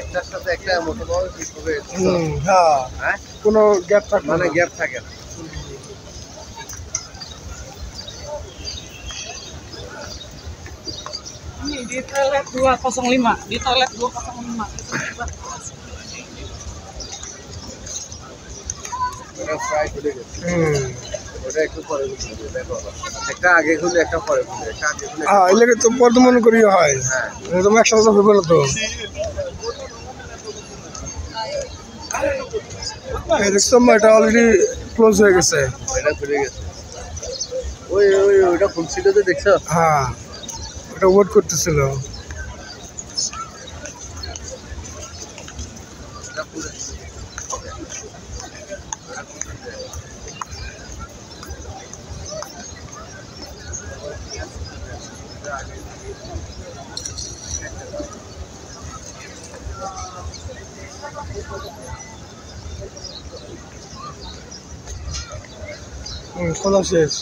একটার সাথে একটা মোটামুটি ঠিক হবে। হ্যাঁ, কোনো গ্যাপ থাকে মানে গ্যাপ থাকে না। Ini di toilet 205, di toilet 205. ওটা প্রায় খুলে গেছে। ওটা একটু পরে খুলবে, দেখো। একটা আগে খুলে একটা পরে খুলে, একটা আগে খুলে। হ্যাঁ, এলাকা তো বর্ধমান করি হয়। হ্যাঁ, তোমার একসাথে তো হবে না তো। দেখছো এটা অলরেডি ক্লোজ হয়ে গেছে। এটা খুলে গেছে। ওইটা খুলছিল তো দেখছো? হ্যাঁ, ওটা ওয়েট করতেছিল। খোলা শেষ।